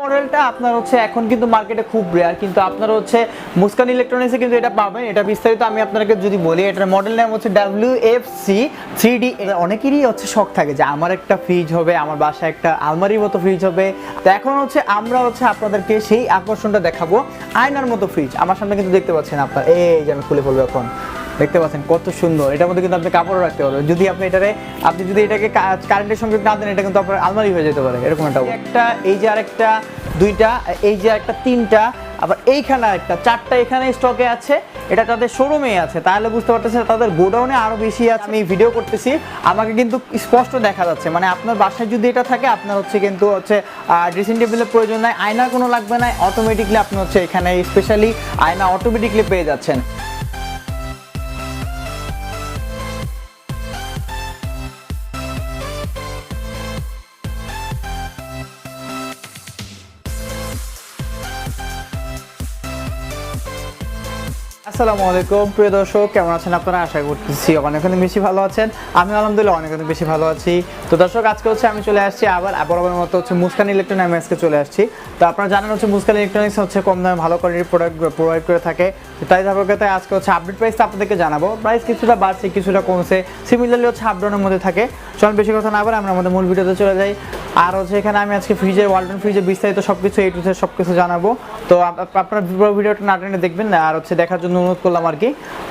মডেলটা আপনার হচ্ছে এখন কিন্তু মার্কেটে খুব রেয়ার, কিন্তু আপনারা হচ্ছে মুস্কান ইলেকট্রনিক্সে কিন্তু এটা পাবেন। এটা বিস্তারিত আমি আপনাকে যদি বলি, এটার মডেল নাম হচ্ছে WFC 3D। অনেকেরই হচ্ছে শখ থাকে যে আমার একটা ফ্রিজ হবে, আমার বাসায় একটা আলমারির মতো ফ্রিজ হবে। তো এখন হচ্ছে আমরা হচ্ছে আপনাদেরকে সেই আকর্ষণটা দেখাবো, আয়নার মতো ফ্রিজ। আমার সামনে কিন্তু দেখতে পাচ্ছেন আপনার, এই যে আমি খুলে ফেলবো এখন, দেখতে পাচ্ছেন কত সুন্দর। এটার মধ্যে কিন্তু আপনি কাপড়ও রাখতে পারবেন। যদি আপনি এটাকে কারেন্টের সঙ্গে না দেন, এটা কিন্তু আপনার আলমারি হয়ে যেতে পারে। এরকম একটা এই যে আরেকটা দুইটা, এই যে একটা তিনটা, আবার এইখানে একটা চারটা এখানে স্টকে আছে। এটা তাদের শোরুমে আছে, তাহলে বুঝতে পারতেছেন তাদের গোডাউনে আরো বেশি আছে। আমি ভিডিও করতেছি, আমাকে কিন্তু স্পষ্ট দেখা যাচ্ছে। মানে আপনার বাসায় যদি এটা থাকে, আপনার হচ্ছে কিন্তু হচ্ছে ড্রেসিং টেবিলের প্রয়োজন নাই, আয়নার কোনো লাগবে না, অটোমেটিকলি আপনি হচ্ছে এখানে স্পেশালি আয়না অটোমেটিকলি পেয়ে যাচ্ছেন। আসসালামু আলাইকুম প্রিয় দর্শক, কেমন আছেন আপনারা? আশা করতেছি অনেক বেশি ভালো আছেন। আমি আলহামদুলিল্লাহ অনেক বেশি ভালো আছি। তো দর্শক, আজকে হচ্ছে আমি চলে আসছি আবার বরাবরের মতো হচ্ছে মুস্কান ইলেকট্রনিক্সে চলে আসছি। তো আপনারা জানেন হচ্ছে মুস্কান ইলেকট্রনিক্স হচ্ছে কম দামে ভালো কোয়ালিটির প্রোডাক্ট প্রোভাইড করে থাকে। তাই ধারাবাহিকতায় আজকে হচ্ছে আপডেট প্রাইসটা আপনাদেরকে জানাবো। প্রাইস কিছুটা বাড়ছে, কিছুটা কমছে, সিমিলারলি হচ্ছে আপডাউনের মধ্যে থাকে। চলুন বেশি কথা না বলে আমরা আমাদের মূল ভিডিওতে চলে যাই। আর হচ্ছে এখানে আমি আজকে ওয়ালটন ফ্রিজে বিস্তারিত সবকিছু A to Z সবকিছু জানাবো। তো আপনারা ভিডিওটা না টেনে দেখবেন, আর হচ্ছে দেখার জন্য অনুরোধ করলাম আর কি।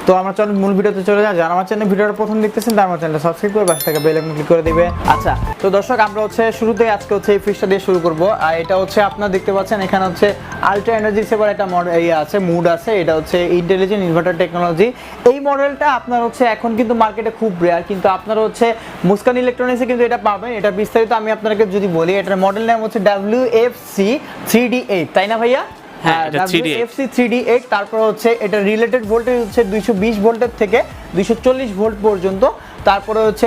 তো আমরা চলুন মূল ভিডিওতে চলে যাই। যারা আমার চ্যানেলে ভিডিওটা প্রথম দেখতেছেন, তারা আমার চ্যানেলটা সাবস্ক্রাইব করে পাশে থাকা বেল আইকন ক্লিক করে দিবে। আচ্ছা, তো দর্শক, আমরা হচ্ছে শুরুতে আজকে হচ্ছে এই ফ্রিজটা দিয়ে শুরু করব। আর এটা হচ্ছে আপনারা দেখতে পাচ্ছেন, এখানে হচ্ছে আলট্রা এনার্জি সেভার একটা মডেল আছে, মুড আছে। এটা হচ্ছে ইন্টেলিজেন্ট ইনভার্টার টেকনোলজি। এই মডেলটা আপনার হচ্ছে এখন কিন্তু মার্কেটে খুব রেয়ার, কিন্তু আপনারা হচ্ছে মুস্কান ইলেকট্রনিক্সে কিন্তু এটা পাবেন। এটা বিস্তারিত আমি আপনাকে যদি বলি, এটার মডেল নাম হচ্ছে WFC 3D8, তাই না ভাইয়া? হ্যাঁ, WFC 3D8। তারপর হচ্ছে এটা রিলেটেড ভোল্টেজ হচ্ছে 220 ভোল্টের থেকে 240 ভোল্ট পর্যন্ত। তারপরে হচ্ছে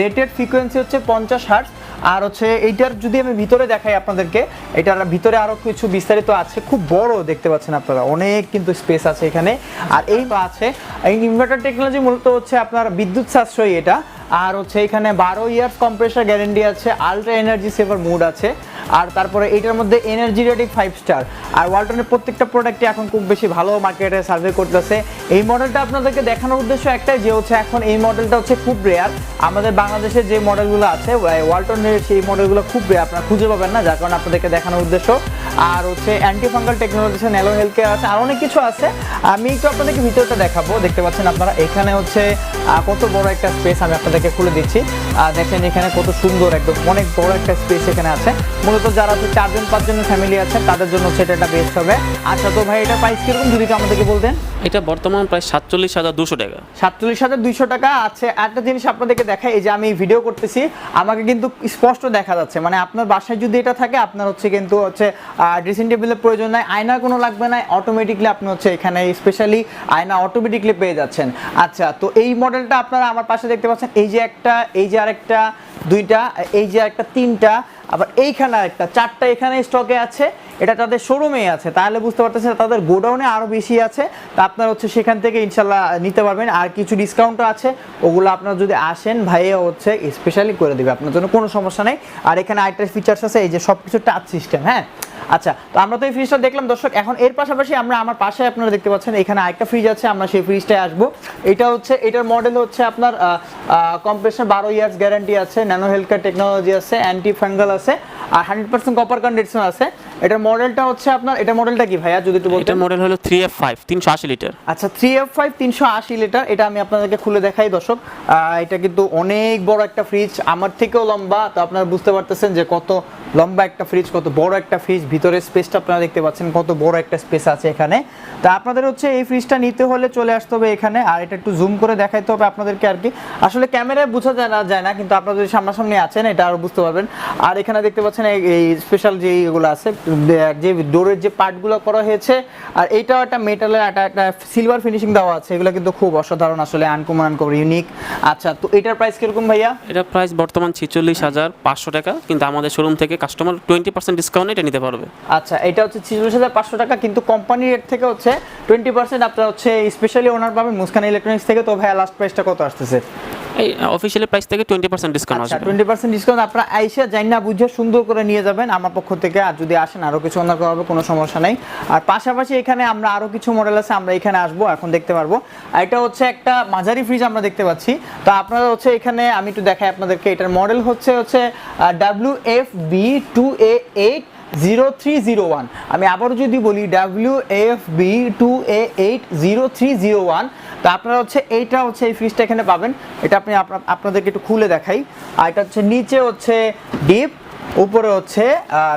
রেটেড ফ্রিকোয়েন্সি হচ্ছে 50 হার্টজ। আর হচ্ছে এইটার যদি আমি ভিতরে দেখাই আপনাদেরকে, এটার ভিতরে আরো কিছু বিস্তারিত আছে, খুব বড় দেখতে পাচ্ছেন আপনারা, অনেক কিন্তু স্পেস আছে এখানে। আর এই আছে এই ইনভার্টার টেকনোলজি, মূলত হচ্ছে আপনার বিদ্যুৎ সাশ্রয়ী এটা। আর হচ্ছে এখানে 12 ইয়ার্স কম্প্রেসার গ্যারান্টি আছে, আলট্রা এনার্জি সেভার মুড আছে। আর তারপরে এইটার মধ্যে এনার্জি রেটিং 5 স্টার। আর ওয়ালটনের প্রত্যেকটা প্রোডাক্টই এখন খুব বেশি ভালো মার্কেটে সার্ভে করতেছে। এই মডেলটা আপনাদেরকে দেখানোর উদ্দেশ্য একটাই, যে হচ্ছে এখন এই মডেলটা হচ্ছে খুব রেয়ার। আমাদের বাংলাদেশে যে মডেলগুলো আছে ওয়ালটনের, সেই মডেলগুলো খুব রেয়ার, আপনারা খুঁজে পাবেন না, যার কারণে আপনাদেরকে দেখানোর উদ্দেশ্য। আর হচ্ছে অ্যান্টি ফাঙ্গাল টেকনোলজি আছে, ন্যানো হেলথ কেয়ার আছে, আর অনেক কিছু আছে। আমি একটু আপনাদেরকে ভিতরটা দেখাবো। দেখতে পাচ্ছেন আপনারা, এখানে হচ্ছে কত বড় একটা স্পেস, আমি আপনাদেরকে খুলে দিচ্ছি। দেখেন এখানে কত সুন্দর, একদম অনেক বড় একটা স্পেস এখানে আছে। মূলত যারা হচ্ছে 4-5 জনের ফ্যামিলি আছে, তাদের জন্য সেটা একটা বেস্ট হবে। আচ্ছা, তো ভাই এটা প্রাইস কিরকম যদি আমাদেরকে বলতেন? এটা বর্তমান প্রায় 47,200 টাকা। 47,200 টাকা আছে। একটা জিনিস আপনাদেরকে দেখাই, এই যে আমি ভিডিও করতেছি, আমাকে কিন্তু স্পষ্ট দেখা যাচ্ছে। মানে আপনার বাসায় যদি এটা থাকে, আপনার হচ্ছে কিন্তু হচ্ছে ড্রেসিং টেবিলের প্রয়োজন নাই, আয়নার কোনো লাগবে না, অটোমেটিকলি আপনি হচ্ছে এখানে স্পেশালি আয়না অটোমেটিকলি পেয়ে যাচ্ছেন। আচ্ছা, তো এই মডেলটা আপনারা আমার পাশে দেখতে পাচ্ছেন, এই যে একটা, এই যে আরেকটা দুইটা, এই যে একটা তিনটা, আবার এইখানে একটা চারটা এখানে স্টকে আছে। এটা তাদের শোরুমে আছে, তাহলে বুঝতে পারতেছেন তাদের গোডাউনে আরো বেশি আছে। তা আপনার হচ্ছে সেখান থেকে ইনশাল্লাহ নিতে পারবেন। আর কিছু ডিসকাউন্টও আছে, ওগুলো আপনারা যদি আসেন, ভাইয়া হচ্ছে স্পেশালি করে দেবে আপনার জন্য, কোনো সমস্যা নেই। আর এখানে আরেকটা ফিচার্স আছে, এই যে সবকিছু টাচ সিস্টেম। হ্যাঁ, আচ্ছা, তো আমরা তো এই ফ্রিজটা দেখলাম দর্শক। এখন এর পাশাপাশি আমরা আমার পাশে আপনারা দেখতে পাচ্ছেন এখানে আরেকটা ফ্রিজ আছে, আমরা সেই ফ্রিজটায় আসবো। এটা হচ্ছে, এটার মডেল হচ্ছে আপনার কম্প্রেসার 12 ইয়ার্স গ্যারান্টি আছে, ন্যানো হেলথ কেয়ার টেকনোলজি আছে, অ্যান্টি ফাঙ্গাল আছে, আর 100% কপার কন্ডেনসেশন আছে। এটার মডেলটা হচ্ছে আপনার, এটা মডেলটা কি ভাইয়া যদি একটু বলতেন? এটা মডেল হলো 3F5 380 লিটার। আচ্ছা, 3F5 380 লিটার। এটা আমি আপনাদেরকে খুলে দেখাই দর্শক। এটা কিন্তু অনেক বড় একটা ফ্রিজ, আমার থেকেও লম্বা। তো আপনারা বুঝতে পারতেছেন যে কত লম্বা একটা ফ্রিজ, কত বড় একটা ফ্রিজ। ভিতরে স্পেসটা আপনারা দেখতে পাচ্ছেন, কত বড় একটা স্পেস আছে এখানে। তা আপনাদের হচ্ছে এই ফ্রিজটা নিতে হলে চলে আসতে হবে এখানে। আর এটা একটু জুম করে দেখাইতে হবে আপনাদেরকে আর কি। আসলে ক্যামেরায় বোঝা যায় না, কিন্তু আপনারা যদি সামনাসামনি আছেন এটা আরো বুঝতে পারবেন। আর এখানে দেখতে পাচ্ছেন এই স্পেশাল যে এগুলো আছে, যে ডোরের যে পার্টগুলো করা হয়েছে, আর এইটাও একটা মেটালের একটা সিলভার ফিনিশিং দেওয়া আছে। এগুলো কিন্তু খুব অসাধারণ, আসলে আনকমন ইউনিক। আচ্ছা, তো এটার প্রাইস কিরকম ভাইয়া? এটা প্রাইস বর্তমান 46,500 টাকা, কিন্তু আমাদের শোরুম থেকে কাস্টমার 20% ডিসকাউন্ট এটা নিতে পারবে। আচ্ছা, এটা হচ্ছে 46,500 টাকা, কিন্তু কোম্পানি রেট থেকে হচ্ছে 20% আপনারা হচ্ছে স্পেশালি ওনার পাবেন মুস্কান ইলেকট্রনিক্স থেকে। তো ভাইয়া লাস্ট প্রাইসটা কত আসতেছে? এই অফিশিয়ালি প্রাইস থেকে 20% ডিসকাউন্ট আসবে। 20% ডিসকাউন্ট আপনারা আইসা জাইনা বুঝে সুন্দর করে নিয়ে যাবেন আমার পক্ষ থেকে। আর যদি আসেন আসেন, আরও কিছু অন্য করা হবে, কোনো সমস্যা নেই। আর পাশাপাশি এখানে আমরা আরও কিছু মডেল আছে, আমরা এখানে আসবো, এখন দেখতে পারবো। আর এটা হচ্ছে একটা মাঝারি ফ্রিজ আমরা দেখতে পাচ্ছি। তো আপনারা হচ্ছে এখানে আমি একটু দেখাই আপনাদেরকে, এটার মডেল হচ্ছে WFB2A80301। আমি আবারও যদি বলি WFB2A80301। তো আপনারা হচ্ছে এইটা হচ্ছে এই ফ্রিজটা এখানে পাবেন। এটা আপনি আপনাদেরকে একটু খুলে দেখাই। আর এটা হচ্ছে নিচে হচ্ছে ডিপ, উপরে হচ্ছে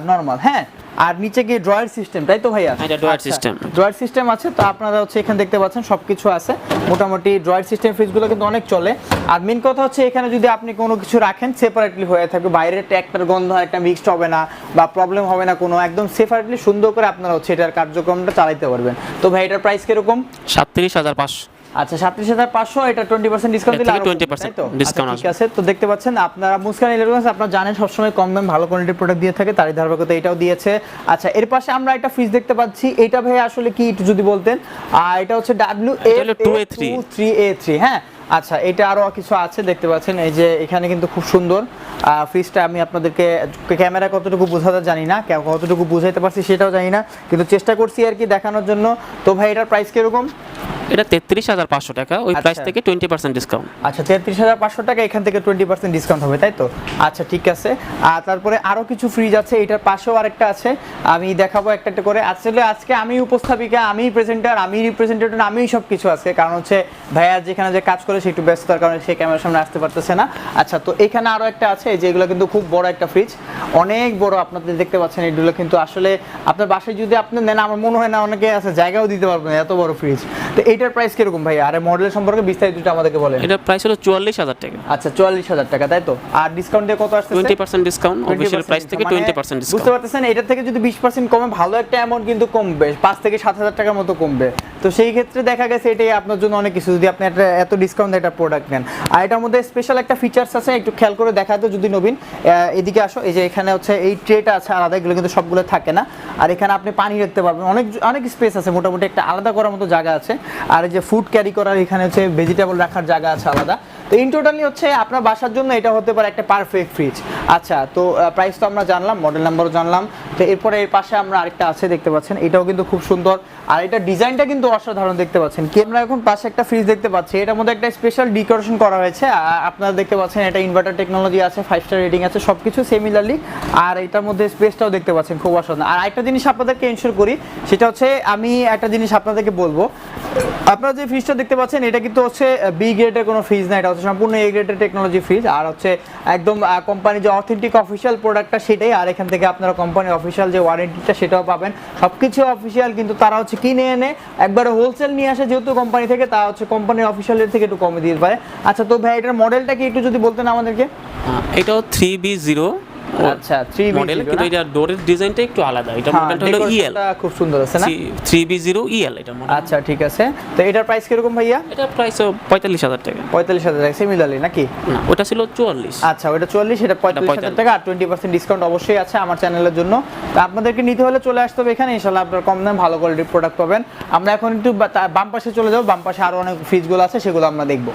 নরমাল, হ্যাঁ। আর নিচে গিয়ে ড্রয়ার সিস্টেম, তাই তো ভাইয়া? এটা ড্রয়ার সিস্টেম, ড্রয়ার সিস্টেম আছে। তো আপনারা হচ্ছে এখানে দেখতে পাচ্ছেন সবকিছু আছে মোটামুটি। ড্রয়ার সিস্টেম ফ্রিজগুলো কিন্তু অনেক চলে। আর মেন কথা হচ্ছে এখানে যদি আপনি কোনো কিছু রাখেন সেপারেটলি হয়ে থাকবে, বাইরের একটার গন্ধ একটা মিক্সড হবে না বা প্রবলেম হবে না কোনো, একদম সেপারেটলি সুন্দর করে আপনারা হচ্ছে এটার কার্যক্রমটা চালাতে পারবেন। তো ভাই এটার প্রাইস কিরকম? 37,500। আচ্ছা 37,500। এটা 20% ডিসকাউন্ট দিলে 20% ডিসকাউন্ট ঠিক আছে। তো দেখতে পাচ্ছেন আপনারা মুস্কান ইলেকট্রনিক্স, আপনারা জানেন সবসময় কম দাম ভালো কোয়ালিটির প্রোডাক্ট দিয়ে থাকে, তারই ধারাবাহিকতা এটাও দিয়েছে। আচ্ছা এর পাশে আমরা একটা ফ্রিজ দেখতে পাচ্ছি, এটা ভাই আসলে কি একটু যদি বলতেন। এটা হচ্ছে WF2A3, হ্যাঁ। আচ্ছা এটা আরও কিছু আছে দেখতে পাচ্ছেন, এই যে এখানে কিন্তু খুব সুন্দর ফ্রিজটা। আমি আপনাদেরকে ক্যামেরা কতটুকু বোঝাতে জানি না, কতটুকু বুঝাইতে পারছি সেটাও জানি না, কিন্তু চেষ্টা করছি আর কি দেখানোর জন্য। তো ভাই এটার প্রাইস কিরকম? এটা 33,500 টাকা, ওই প্রাইস থেকে 20% ডিসকাউন্ট। আচ্ছা 33,500 টাকা, এখান থেকে 20% ডিসকাউন্ট হবে, তাই তো? আচ্ছা ঠিক আছে। আর তারপরে আরও কিছু ফ্রিজ আছে, এটার পাশেও আরেকটা আছে, আমি দেখাবো একটা একটা করে। আসলে আজকে আমি উপস্থাপিকা, আমি প্রেজেন্টার, আমি রিপ্রেজেন্টেটিভ, আমিই সব কিছু আছে, কারণ হচ্ছে ভাইয়া যেখানে যে কাজ করে সে একটু ব্যস্ততার কারণে সে ক্যামেরার সামনে আসতে পারতেছে না। আচ্ছা তো এখানে আরও একটা আছে, যে এগুলো কিন্তু খুব বড় একটা ফ্রিজ, অনেক বড় আপনাদের দেখতে পাচ্ছেন। এগুলো কিন্তু আসলে আপনার বাসায় যদি আপনি নেন, আমার মনে হয় না অনেকে আছে জায়গাও দিতে পারবেন এত বড় ফ্রিজ। তো এইটার প্রাইস কিরকম ভাই? আর মডেলের সম্পর্কে বিস্তারিত আমাদেরকে বলেন। এটা প্রাইস হলো 44,000 টাকা। আচ্ছা 44,000 টাকা, তাই তো? আর ডিসকাউন্ট দিয়ে কত আসছে? 20% ডিসকাউন্ট, অফিশিয়াল প্রাইস থেকে 20% ডিসকাউন্ট। বুঝতে পারতেছেন, এটা থেকে যদি 20% কমে, ভালো একটা অ্যামাউন্ট কিন্তু কমবে, 5 থেকে 7,000 টাকার মতো কমবে। তো সেই ক্ষেত্রে দেখা গেছে এটাই আপনার জন্য অনেক কিছু, যদি আপনি একটা এত ডিসকাউন্ট একটা প্রোডাক্ট নেন। আর এটার মধ্যে স্পেশাল একটা ফিচার্স আছে, একটু খেয়াল করে দেখাতো যদি নবীন, এদিকে আসো। এই যে এখানে হচ্ছে এই ট্রেটা আছে আলাদা, এগুলো কিন্তু সবগুলো থাকে না। আর এখানে আপনি পানি রাখতে পারবেন, অনেক অনেক স্পেস আছে, মোটামুটি একটা আলাদা করার মতো জায়গা আছে। আর এই যে ফুড ক্যারি করার এখানে হচ্ছে ভেজিটেবল রাখার জায়গা আছে আলাদা। তো ইন টোটালি হচ্ছে আপনার বাসার জন্য এটা হতে পারে একটা পারফেক্ট ফ্রিজ। আচ্ছা তো প্রাইস তো আমরা জানলাম, মডেল নাম্বারও জানলাম। তো এরপরে এর পাশে আমরা আরেকটা আছে দেখতে পাচ্ছেন, এটাও কিন্তু খুব সুন্দর। আর এটা ডিজাইনটা কিন্তু অসাধারণ দেখতে পাচ্ছেন কি। আমরা এখন পাশে একটা ফ্রিজ দেখতে পাচ্ছি, এটার মধ্যে একটা স্পেশাল ডেকোরেশন করা হয়েছে। আপনারা দেখতে পাচ্ছেন এটা ইনভার্টার টেকনোলজি আছে, 5 স্টার রেটিং আছে, সবকিছু সিমিলারলি। আর এটার মধ্যে স্পেসটাও দেখতে পাচ্ছেন খুব অসাধারণ। আর একটা জিনিস আপনাদেরকে এনশিওর করি, সেটা হচ্ছে আমি একটা জিনিস আপনাদেরকে বলবো, আপনারা যে ফ্রিজটা দেখতে পাচ্ছেন এটা কিন্তু হচ্ছে বি গ্রেডের কোনো ফ্রিজ না, এটা হচ্ছে সম্পূর্ণ এ গ্রেডের টেকনোলজি ফ্রিজ। আর হচ্ছে একদম কোম্পানি যে অথেন্টিক অফিসিয়াল প্রোডাক্টটা সেটাই। আর এখান থেকে আপনারা কোম্পানির অফিসিয়াল যে ওয়ারেন্টিটা সেটাও পাবেন, সবকিছু অফিসিয়াল। কিন্তু তারা হচ্ছে কিনে এনে একবারে হোলসেল নিয়ে আসে যেহেতু কোম্পানি থেকে, তা হচ্ছে কোম্পানির অফিসিয়ালের থেকে একটু কমে দিতে পারে। আচ্ছা তো ভাই এটার মডেলটা কি একটু যদি বলতেন আমাদেরকে? এটাও 3B0 আচ্ছা 3B মডেল, কিন্তু এটা ডোরের ডিজাইনটা একটু আলাদা। এটা মডেলটা হলো EL, খুব সুন্দর আছে না? 3B0 EL এটা মডেল। আচ্ছা ঠিক আছে। তো এটার প্রাইস কিরকম ভাইয়া? এটা প্রাইস 45,000 টাকা। 45,000 টাকা সিমিলারলি নাকি? না ওটা ছিল 44। আচ্ছা ওটা 44, এটা 45,000 টাকা। আর 20% ডিসকাউন্ট অবশ্যই আছে আমার চ্যানেলের জন্য। তো আপনাদেরকে নিতে হলে চলে আসতে হবে এখানে, ইনশাআল্লাহ আপনারা কম দামে ভালো কোয়ালিটির প্রোডাক্ট পাবেন। আমরা এখন একটু বাম পাশে চলে যাব, বাম পাশে আরো অনেক ফ্রিজগুলো আছে, সেগুলো আমরা দেখব।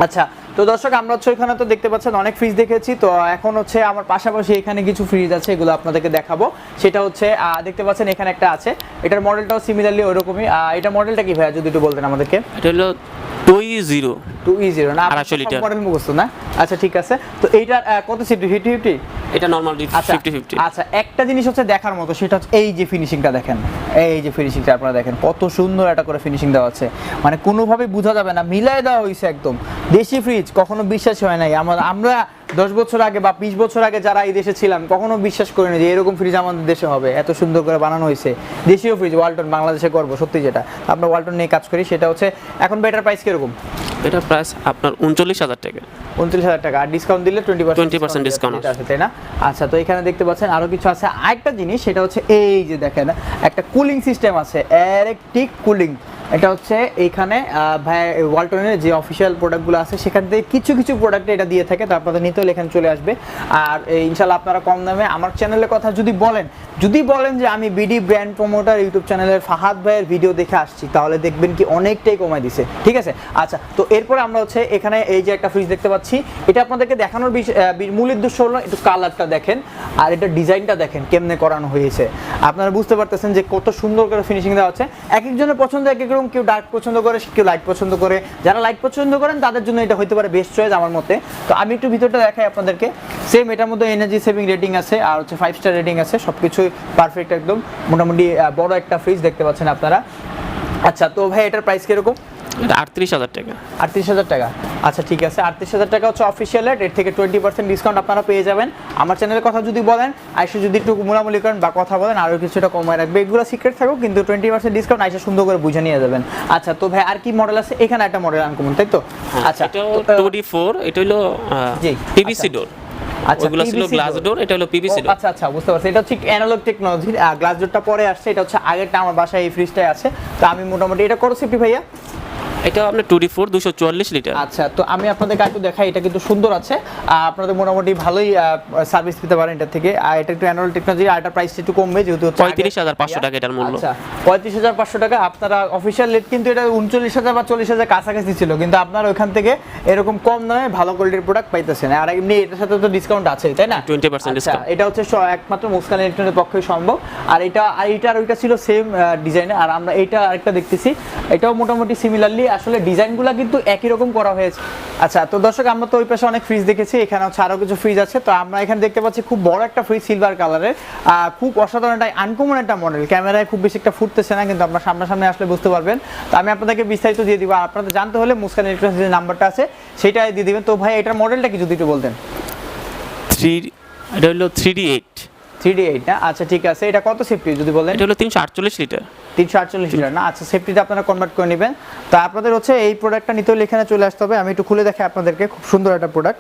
আচ্ছা তো দর্শক আমরা হচ্ছে এখানে তো দেখতে পাচ্ছেন অনেক ফ্রিজ দেখেছি। তো এখন হচ্ছে আমার পাশাপাশি এখানে কিছু ফ্রিজ আছে, এগুলো আপনাদেরকে দেখাবো। সেটা হচ্ছে দেখতে পাচ্ছেন এখানে একটা আছে, এটার মডেলটাও সিমিলারলি ওইরকমই। এটা মডেলটা কি ভাইয়া যদি একটু বলতেন আমাদেরকে? এটা হলো 2E0 না, 2E0 না, মডেল মুখস্থ না? আচ্ছা ঠিক আছে। তো এইটার কত সিট? 50-50? এটা নরমাল 50-50। আচ্ছা একটা জিনিস হচ্ছে দেখার মতো, সেটা হচ্ছে এই যে ফিনিশিংটা দেখেন, এই যে ফিনিশিংটা আপনারা দেখেন কত সুন্দর একটা করে ফিনিশিং দেওয়া আছে, মানে কোনোভাবে বোঝা যাবে না, মিলাই দেওয়া হয়েছে একদম। দেশি ফ্রিজ কখনো বিশ্বাস হয় নাই। আমরা 10 বছর আগে বা 20 বছর আগে যারা এই দেশে ছিলাম কখনো বিশ্বাস করিনি যে এরকম ফ্রিজ আমাদের দেশে হবে, এত সুন্দর করে বানানো হয়েছে। দেশীয় ফ্রিজ ওয়ালটন, বাংলাদেশে গর্ব সত্যি। যেটা আমরা ওয়ালটন নিয়ে কাজ করি, সেটা হচ্ছে এখন বেটার প্রাইস কিরকম? এটা প্রাইস আপনার 39,000 টাকা। 39,000 টাকা, আর ডিসকাউন্ট দিলে 20% ডিসকাউন্ট আছে, তাই না? আচ্ছা তো এখানে দেখতে পাচ্ছেন আরো কিছু আছে। আরেকটা জিনিস সেটা হচ্ছে এই যে দেখেন একটা কুলিং সিস্টেম আছে, ইলেকট্রিক কুলিং। এটা হচ্ছে এইখানে ভাই ওয়ালটনের যে অফিসিয়াল প্রোডাক্টগুলো আছে সেখান থেকে কিছু কিছু প্রোডাক্ট এটা দিয়ে থাকে, তো আপনাদের নিতে হলে এখানে চলে আসবে। আর ইনশাল্লাহ আপনারা কম দামে আমার চ্যানেলের কথা যদি বলেন যে আমি বিডি ব্র্যান্ড প্রমোটার ইউটিউব চ্যানেলের ফাহাদ ভাইয়ের ভিডিও দেখে আসছি, তাহলে দেখবেন কি অনেকটাই কমায় দিছে, ঠিক আছে। আচ্ছা, তো এরপরে আমরা হচ্ছে এখানে এই যে একটা ফ্রিজ দেখতে পাচ্ছি, এটা আপনাদেরকে দেখানোর মূল উদ্দেশ্য হলো একটু কালারটা দেখেন আর এটা ডিজাইনটা দেখেন কেমনে করানো হয়েছে। আপনারা বুঝতে পারতেছেন যে কত সুন্দর করে ফিনিশিং দেওয়া আছে। এক একজনের পছন্দ এক এক রকম, কেউ ডার্ক পছন্দ করে, কেউ লাইট পছন্দ করে। যারা লাইট পছন্দ করেন তাদের জন্য এটা হতে পারে বেস্ট চয়েস আমার মতে। তো আমি একটু ভিতরটা দেখাই আপনাদেরকে। সেম এটার মধ্যে এনার্জি সেভিং রেটিং আছে আর হচ্ছে 5 স্টার রেটিং আছে, সবকিছুই পারফেক্ট একদম, মোটামুটি বড় একটা ফ্রিজ দেখতে পাচ্ছেন আপনারা। আচ্ছা, তো ভাই এটার প্রাইস কিরকম? এটা 38,000 টাকা। 38,000 টাকা, আচ্ছা ঠিক আছে। 38,000 টাকা হচ্ছে অফিসিয়াল রেট, এর থেকে 20% ডিসকাউন্ট আপনারা পেয়ে যাবেন। আমার চ্যানেলের কথা যদি বলেন, আইসে যদি একটু মোলামুলি করেন বা কথা বলেন, আরও কিছুটা কমায় রাখবে। এগুলো সিক্রেট থাকুক, কিন্তু 20% ডিসকাউন্ট আইসে সুন্দর করে বুঝে নিয়ে যাবেন। আচ্ছা, তো ভাই আর কি মডেল আছে? এখানে একটা মডেল আনকমন, তাই তো? আচ্ছা, এটা 2D4, এটা হলো পিভিসি ডোর। আচ্ছা, ওগুলো ছিল গ্লাস ডোর, এটা হলো পিভিসি ডোর। আচ্ছা আচ্ছা, বুঝতে পারছি। এটা হচ্ছে অ্যানালগ টেকনোলজি, গ্লাস ডোরটা পরে আসছে। এটা হচ্ছে আগেরটা আমার বাসায় এই ফ্রিজটাই আছে। তো আমি মোটামুটি এটা করো সেফটি ভাইয়া। এটা আপনার 2D4 244 লিটার। আচ্ছা, তো আমি আপনাদেরকে একটু দেখাই, এটা কিন্তু সুন্দর আছে। আপনাদের মোটামুটি ভালোই সার্ভিস দিতে পারেন এটা থেকে। আর এটা একটু অ্যানুয়াল টেকনোলজি, আর এটা প্রাইসটা একটু কমবে যেহেতু 35,500 টাকা এটার মূল্য। আচ্ছা, 35,500 টাকা। আপনারা অফিশিয়াল রেট কিন্তু এটা 39,000 বা 40,000 কাছাকাছি ছিল, কিন্তু আপনারা ওইখান থেকে এরকম কম দামে ভালো কোয়ালিটির প্রোডাক্ট পাইতেছেন। আর এমনি এটার সাথে তো ডিসকাউন্ট আছে, তাই না? 20% ডিসকাউন্ট। এটা হচ্ছে একমাত্র মুস্কান ইলেকট্রনিকের পক্ষেই সম্ভব। আর এটা আর ওইটা ছিল সেম ডিজাইনে, আর আমরা এইটা আরেকটা দেখতেছি, এটাও মোটামুটি সিমিলারলি। আসলে ডিজাইনগুলো কিন্তু একই রকম করা হয়েছে। আচ্ছা, তো দর্শক আমরা তো ওই পাশে অনেক ফ্রিজ দেখেছি, এখানে হচ্ছে আরো কিছু ফ্রিজ আছে। তো আমরা এখানে দেখতে পাচ্ছি খুব বড় একটা ফ্রিজ, সিলভার কালারের, খুব অসাধারণ একটা আনকমন একটা মডেল। ক্যামেরায় খুব বেশি একটা ফুটতেছে না, কিন্তু আপনার সামনাসামনি আসলে বুঝতে পারবেন। তো আমি আপনাদেরকে বিস্তারিত দিয়ে দিব। আর আপনাদের জানতে হলে মুস্কান ইলেকট্রনিক্স যে নাম্বারটা আছে সেটাই দিয়ে দিবেন। তো ভাই এটার মডেলটা কি যদি একটু বলতেন? এটা হলো 3D8। 3D8 না? আচ্ছা ঠিক আছে। এটা কত সেফটি যদি বলেন? এটা হলো 348 লিটার। 348 লিটার না? আচ্ছা, সেফটিটা আপনারা কনভার্ট করে নেবেন। তো আপনাদের হচ্ছে এই প্রোডাক্টটা নিতে হলে এখানে চলে আসতে হবে। আমি একটু খুলে দেখাই আপনাদেরকে, খুব সুন্দর একটা প্রোডাক্ট।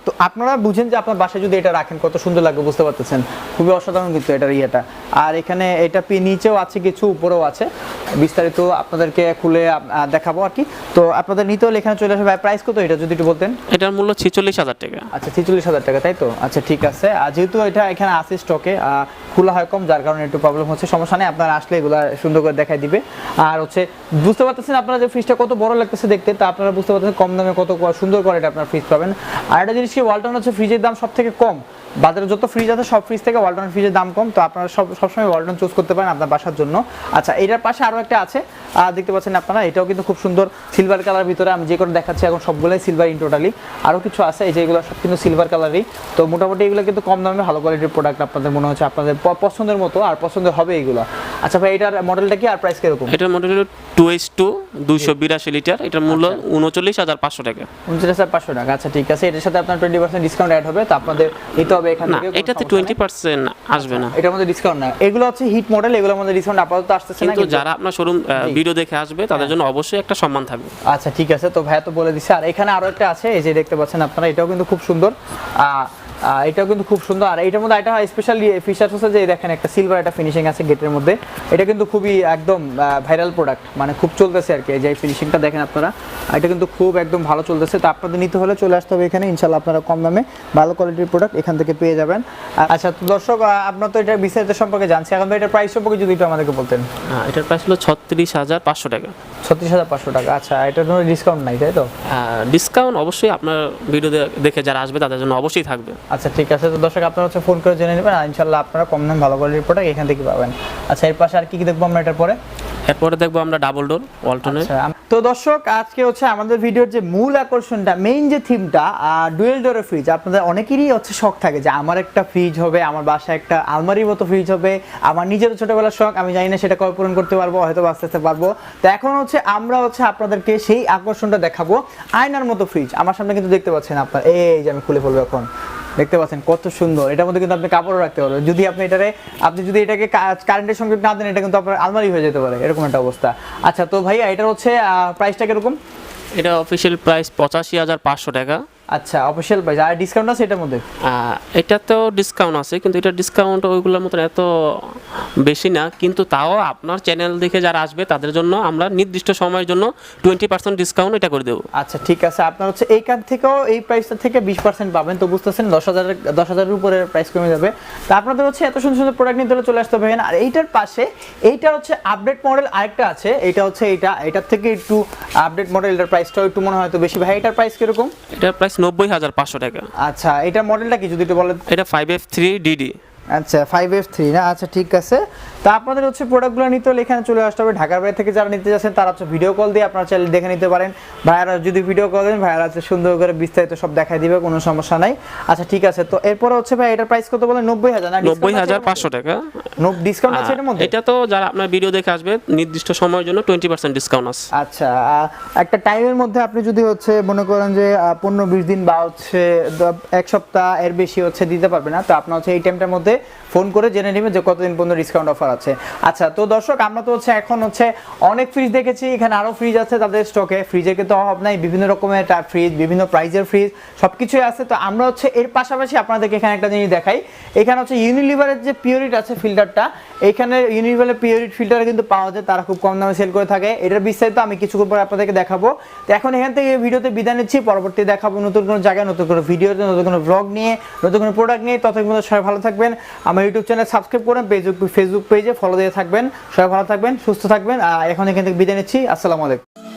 তো আপনারা বুঝেন যে আপনার বাসায় যদি এটা রাখেন কত সুন্দর লাগবে, বুঝতে পারতেছেন? খুবই অসাধারণ কিন্তু এটার ইয়েটা। আর এখানে এটা নিচেও আছে কিছু, উপরেও আছে, বিস্তারিত আপনাদেরকে খুলে দেখাবো আর কি। তো আপনাদের নিতে হলে এখানে চলে আসবে। প্রাইস কত এটা যদি একটু বলতেন? এটার মূল্য 46,000 টাকা। আচ্ছা, 46,000 টাকা, তাই তো? আচ্ছা ঠিক আছে। আর যেহেতু এটা এখানে আছে স্টকে, খোলা হয় কম, যার কারণে একটু প্রবলেম হচ্ছে, সমস্যা নেই, আপনারা আসলে এগুলো সুন্দর করে দেখাই দিবে। আর হচ্ছে বুঝতে পারতেছেন আপনারা যে ফ্রিজটা কত বড় লাগতেছে দেখতে, তা আপনারা বুঝতে পারতেছেন কম দামে কত সুন্দর করে এটা আপনার ফ্রিজ পাবেন। আর একটা জিনিস কি, ওয়ালটন হচ্ছে ফ্রিজের দাম সব থেকে কম। বাজারে যত ফ্রিজ আছে সব ফ্রিজ থেকে ওয়ালটন ফ্রিজের দাম কম। তো আপনারা সবসময় ওয়ালটন চুজ করতে পারেন আপনার বাসার জন্য। আচ্ছা, এটার পাশে আরও একটা আছে, দেখতে পাচ্ছেন আপনারা, এটাও কিন্তু খুব সুন্দর সিলভার কালার ভিতরে। আমি যে করে দেখাচ্ছি এখন সবগুলোই সিলভার ইন টোটালি। আরও কিছু আছে, এই যে এগুলো সব কিন্তু সিলভার কালারই। তো মোটামুটি এগুলো কিন্তু কম দামে ভালো কোয়ালিটির প্রোডাক্ট, আপনাদের মনে হচ্ছে আপনাদের পছন্দের মতো আর পছন্দের হবে এগুলো। আচ্ছা ভাই, এটার মডেলটা কি আর প্রাইস কিরকম? এটার মডেল হলো 2H2 282 লিটার। এটার মূল্য 39,500 টাকা। 39,500 টাকা। আচ্ছা ঠিক আছে। এটার সাথে আপনার 20% ডিসকাউন্ট অ্যাড হবে, তো আপনাদের নিতে হবে এখান থেকে। এটাতে 20% আসবে না, এটার মধ্যে ডিসকাউন্ট না। এগুলো হচ্ছে হিট মডেল, এগুলোর মধ্যে ডিসকাউন্ট আপাতত আসতেছে না, কিন্তু যারা আপনার শোরুম ভিডিও দেখে আসবে তাদের জন্য অবশ্যই একটা সম্মান থাকবে। আচ্ছা ঠিক আছে। তো ভাইয়া তো বলে দিছে। আর এখানে আরো একটা আছে, এই যে দেখতে পাচ্ছেন আপনারা, এটাও কিন্তু খুব সুন্দর। এটাও কিন্তু খুব সুন্দর। আর এটার মধ্যে একটা স্পেশালি ফিচার হচ্ছে যে দেখেন একটা সিলভার একটা ফিনিশিং আছে গেটের মধ্যে। এটা কিন্তু খুবই একদম ভাইরাল প্রোডাক্ট, মানে খুব চলতেছে আর কি। এই যে ফিনিশিংটা দেখেন আপনারা, এটা কিন্তু খুব একদম ভালো চলতেছে। তো আপনাদের নিতে হলে চলে আসতে হবে এখানে, ইনশাল্লাহ আপনারা কম দামে ভালো কোয়ালিটির প্রোডাক্ট এখান থেকে পেয়ে যাবেন। আচ্ছা, তো দর্শক আপনারা তো এটা বিস্তারিত সম্পর্কে জানছি, এখন তো এটার প্রাইস সম্পর্কে যদি একটু আমাদেরকে বলতেন। এটার প্রাইস হলো 36,500 টাকা। 36,500 টাকা। আচ্ছা, এটার কোনো ডিসকাউন্ট নাই, তাই তো? ডিসকাউন্ট অবশ্যই আপনার ভিডিও দেখে যারা আসবে তাদের জন্য অবশ্যই থাকবে। আচ্ছা ঠিক আছে। তো দর্শক আপনারা হচ্ছে ফোন করে জেনে নেবেন, আর ইনশাল্লাহ আপনারা কম দামে ভালো কোয়ালিটির প্রোডাক্ট এখান থেকে পাবেন। আচ্ছা, এর পাশে আর কি কি দেখবো আমরা এটার পরে? এরপরে দেখবো আমরা ডাবল ডোর ওয়ালটনের। তো দর্শক আজকে হচ্ছে আমাদের ভিডিওর যে মূল আকর্ষণটা, মেইন যে থিমটা, ডুয়েল ডোরের ফ্রিজ। আপনাদের অনেকেরই হচ্ছে শখ থাকে যে আমার একটা ফ্রিজ হবে, আমার বাসায় একটা আলমারির মতো ফ্রিজ হবে। আমার নিজের ছোটবেলার শখ, আমি জানি না সেটা কবে পূরণ করতে পারবো, হয়তো আস্তে আস্তে পারবো। তো এখন হচ্ছে আমরা হচ্ছে আপনাদেরকে সেই আকর্ষণটা দেখাবো, আয়নার মতো ফ্রিজ। আমার সামনে কিন্তু দেখতে পাচ্ছেন আপনার, এই যে আমি খুলে ফেলবো এখন, দেখতে পাচ্ছেন কত সুন্দর। এটার মধ্যে কিন্তু আপনি কাপড়ও রাখতে পারবেন, যদি আপনি যদি এটাকে কারেন্টের সঙ্গে না দেন, এটা কিন্তু আপনার আলমারি হয়ে যেতে পারে, এরকম একটা অবস্থা। আচ্ছা, তো ভাইয়া এটার হচ্ছে প্রাইসটা কিরকম? এটা অফিসিয়াল প্রাইস 85,500 টাকা। আচ্ছা অফিশিয়াল প্রাইস, আর ডিসকাউন্ট আছে এটার মধ্যে? এটা তো ডিসকাউন্ট আছে, কিন্তু এটা ডিসকাউন্ট ওইগুলোর মতন এত বেশি না, কিন্তু তাও আপনার চ্যানেল দেখে যারা আসবে তাদের জন্য আমরা নির্দিষ্ট সময়ের জন্য 20% ডিসকাউন্ট এটা করে দেবো। আচ্ছা ঠিক আছে, আপনার হচ্ছে এইখান থেকেও এই প্রাইসটা থেকে 20% পাবেন, তো বুঝতেছেন 10,000-এর উপরে প্রাইস কমে যাবে। তো আপনাদের হচ্ছে এত সুন্দর সুন্দর প্রোডাক্ট নিতে হলে চলে আসতে পারেন। আর এইটার পাশে এইটা হচ্ছে আপডেট মডেল আরেকটা আছে, এটা হচ্ছে এটার থেকে একটু আপডেট মডেল, এটার প্রাইসটাও একটু মনে হয় তো বেশি। ভাই এটার প্রাইস কিরকম? এটার প্রাইস 90,500 টাকা। আচ্ছা এটার মডেলটা কি যদি একটু বলেন? এটা 5F3DD। আচ্ছা 5F3 না, আচ্ছা ঠিক আছে। তো আপনাদের হচ্ছে প্রোডাক্টগুলো নিতে হলে এখানে চলে আসতে হবে। ঢাকার বাইরে থেকে যারা নিতে যাচ্ছেন তারা হচ্ছে ভিডিও কল দিয়ে আপনারা চাইলে দেখে নিতে পারেন। ভাইয়ারা যদি ভিডিও কল দেন ভাইয়ারা হচ্ছে সুন্দর করে বিস্তারিত সব দেখাই দিবে, কোনো সমস্যা নাই। আচ্ছা ঠিক আছে, তো এরপর হচ্ছে ভাই এটার প্রাইস কত বলেন? 90,000 না? 90,500 টাকা। ডিসকাউন্ট আছে এটার মধ্যে? এটা তো যারা আপনার ভিডিও দেখে আসবে নির্দিষ্ট সময়ের জন্য 20% ডিসকাউন্ট আছে। আচ্ছা একটা টাইমের মধ্যে আপনি যদি হচ্ছে মনে করেন যে 15-20 দিন বা হচ্ছে 1 সপ্তাহ এর বেশি হচ্ছে দিতে পারবে না, তো আপনার হচ্ছে এই টাইমটার মধ্যে ফোন করে জেনে নেবেন যে কতদিন পর্যন্ত ডিসকাউন্ট অফার আছে। আচ্ছা তো দর্শক আমরা তো হচ্ছে এখন হচ্ছে অনেক ফ্রিজ দেখেছি, এখানে আরো ফ্রিজ আছে তাদের স্টকে, ফ্রিজের কিন্তু অভাব নাই, বিভিন্ন রকমের ফ্রিজ, বিভিন্ন প্রাইজের ফ্রিজ সবকিছুই আছে। তো আমরা হচ্ছে এর পাশাপাশি আপনাদেরকে এখানে একটা জিনিস দেখাই, এখানে হচ্ছে ইউনিলিভারের যে পিওরিট আছে ফিল্টারটা, এখানে ইউনিলিভারের পিওরিট ফিল্টার কিন্তু পাওয়া যায়, তারা খুব কম দামে সেল করে থাকে। এটার বিস্তারিত আমি কিছুক্ষণ পর আপনাদেরকে দেখাবো। তো এখন এখান থেকে ভিডিওতে বিদায় নিচ্ছি, পরবর্তী দেখাবো নতুন কোনো জায়গায়, নতুন কোনো ভিডিওতে, নতুন কোনো ব্লগ নিয়ে, নতুন কোনো প্রোডাক্ট নিয়ে। ততক্ষণ সবাই ভালো থাকবেন, আমার ইউটিউব চ্যানেল সাবস্ক্রাইব করেন, ফেসবুক পেজে ফলো দিয়ে থাকবেন। সবাই ভালো থাকবেন, সুস্থ থাকবেন। এখন এখান থেকে বিদায় নিচ্ছি, আসসালামু আলাইকুম।